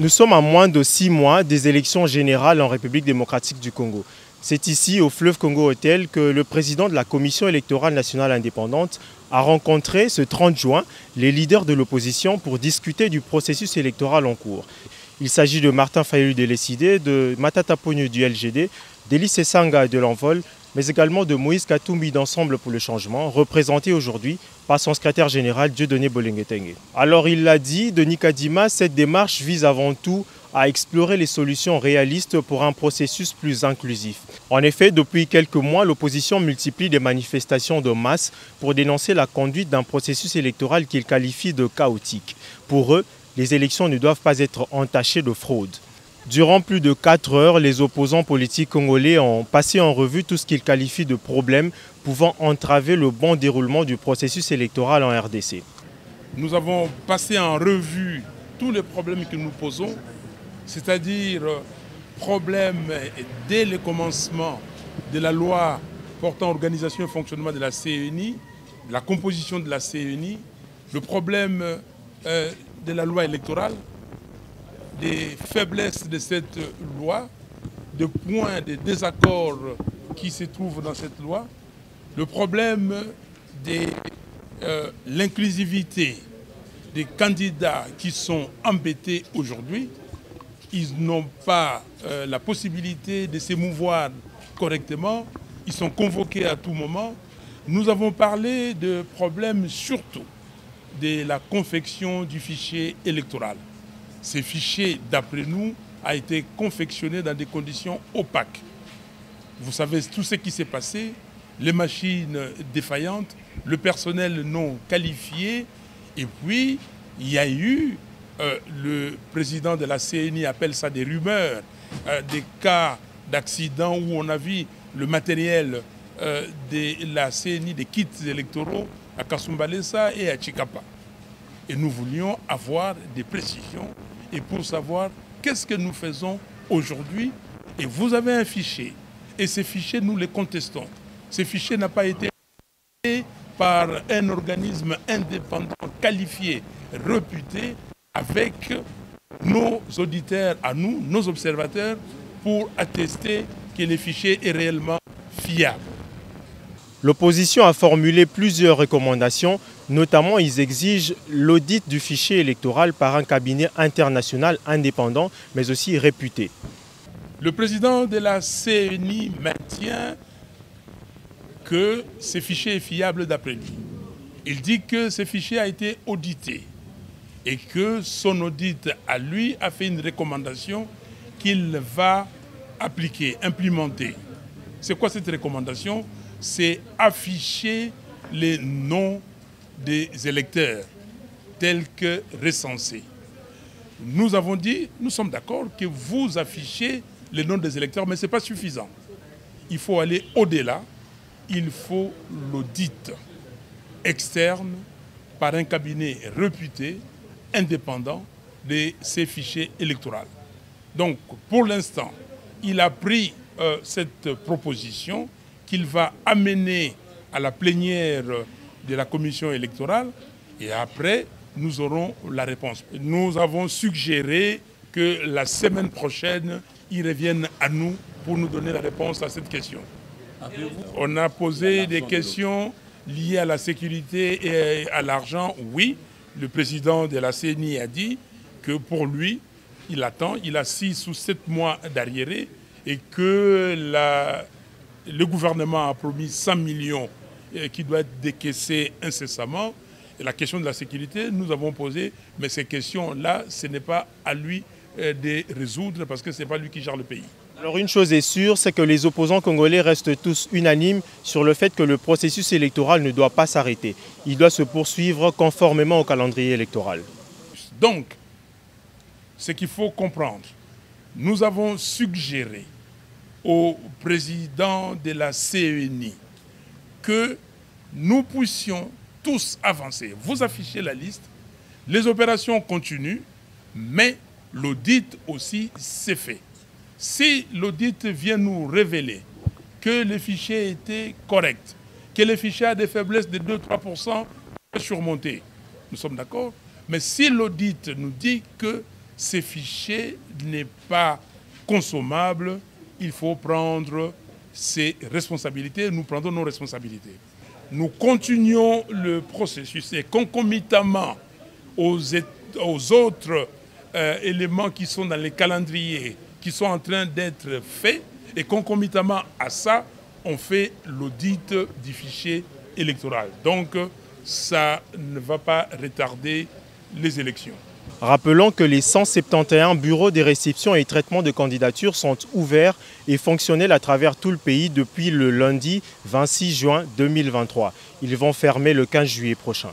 Nous sommes à moins de 6 mois des élections générales en République démocratique du Congo. C'est ici, au Fleuve Congo Hotel, que le président de la Commission électorale nationale indépendante a rencontré ce 30 juin les leaders de l'opposition pour discuter du processus électoral en cours. Il s'agit de Martin Fayulu de l'ESID, de Matata Ponyo du LGD, d'Elis Essanga de l'Envol, mais également de Moïse Katumbi d'Ensemble pour le Changement, représenté aujourd'hui par son secrétaire général Dieudonné Bolengetenge. Alors il l'a dit, Denis Kadima, cette démarche vise avant tout à explorer les solutions réalistes pour un processus plus inclusif. En effet, depuis quelques mois, l'opposition multiplie des manifestations de masse pour dénoncer la conduite d'un processus électoral qu'il qualifie de chaotique. Pour eux, les élections ne doivent pas être entachées de fraude. Durant plus de 4 heures, les opposants politiques congolais ont passé en revue tout ce qu'ils qualifient de problèmes pouvant entraver le bon déroulement du processus électoral en RDC. Nous avons passé en revue tous les problèmes que nous posons, c'est-à-dire problèmes dès le commencement de la loi portant organisation et fonctionnement de la CENI, la composition de la CENI, le problème de la loi électorale, des faiblesses de cette loi, des points de désaccord qui se trouvent dans cette loi, le problème de l'inclusivité des candidats qui sont embêtés aujourd'hui. Ils n'ont pas la possibilité de s'émouvoir correctement, ils sont convoqués à tout moment. Nous avons parlé de problèmes surtout de la confection du fichier électoral. Ces fichiers, d'après nous, a été confectionné dans des conditions opaques. Vous savez tout ce qui s'est passé, les machines défaillantes, le personnel non qualifié, et puis il y a eu, le président de la CENI appelle ça des rumeurs, des cas d'accident où on a vu le matériel de la CENI, des kits électoraux à Kasumbalesa et à Chikapa. Et nous voulions avoir des précisions et pour savoir qu'est-ce que nous faisons aujourd'hui. Et vous avez un fichier. Et ces fichiers, nous les contestons. Ces fichiers n'ont pas été créés par un organisme indépendant, qualifié, réputé, avec nos auditeurs à nous, nos observateurs, pour attester que les fichiers est réellement fiable. L'opposition a formulé plusieurs recommandations, notamment ils exigent l'audit du fichier électoral par un cabinet international indépendant, mais aussi réputé. Le président de la CENI maintient que ce fichier est fiable d'après lui. Il dit que ce fichier a été audité et que son audit à lui a fait une recommandation qu'il va appliquer, implémenter. C'est quoi cette recommandation? C'est afficher les noms des électeurs tels que recensés. Nous avons dit, nous sommes d'accord que vous affichez les noms des électeurs, mais ce n'est pas suffisant. Il faut aller au-delà. Il faut l'audit externe par un cabinet réputé, indépendant de ces fichiers électoraux. Donc, pour l'instant, il a pris cette proposition qu'il va amener à la plénière de la commission électorale et après, nous aurons la réponse. Nous avons suggéré que la semaine prochaine, ils reviennent à nous pour nous donner la réponse à cette question. On a posé des questions liées à la sécurité et à l'argent. Oui, le président de la CENI a dit que pour lui, il attend, il a 6 ou 7 mois d'arriéré et que le gouvernement a promis 100 millions qui doivent être décaissés incessamment. Et la question de la sécurité, nous avons posé, mais ces questions-là, ce n'est pas à lui de résoudre parce que ce n'est pas lui qui gère le pays. Alors une chose est sûre, c'est que les opposants congolais restent tous unanimes sur le fait que le processus électoral ne doit pas s'arrêter. Il doit se poursuivre conformément au calendrier électoral. Donc, ce qu'il faut comprendre, nous avons suggéré au président de la CENI que nous puissions tous avancer. Vous affichez la liste, les opérations continuent, mais l'audit aussi s'est fait. Si l'audit vient nous révéler que le fichier était correct, que le fichier a des faiblesses de 2-3% surmontées, nous sommes d'accord. Mais si l'audit nous dit que ces fichiers n'est pas consommable, il faut prendre ses responsabilités, nous prendrons nos responsabilités. Nous continuons le processus et concomitamment aux autres éléments qui sont dans les calendriers, qui sont en train d'être faits, et concomitamment à ça, on fait l'audit du fichier électoral. Donc, ça ne va pas retarder les élections. Rappelons que les 171 bureaux de réception et traitement de candidatures sont ouverts et fonctionnels à travers tout le pays depuis le lundi 26 juin 2023. Ils vont fermer le 15 juillet prochain.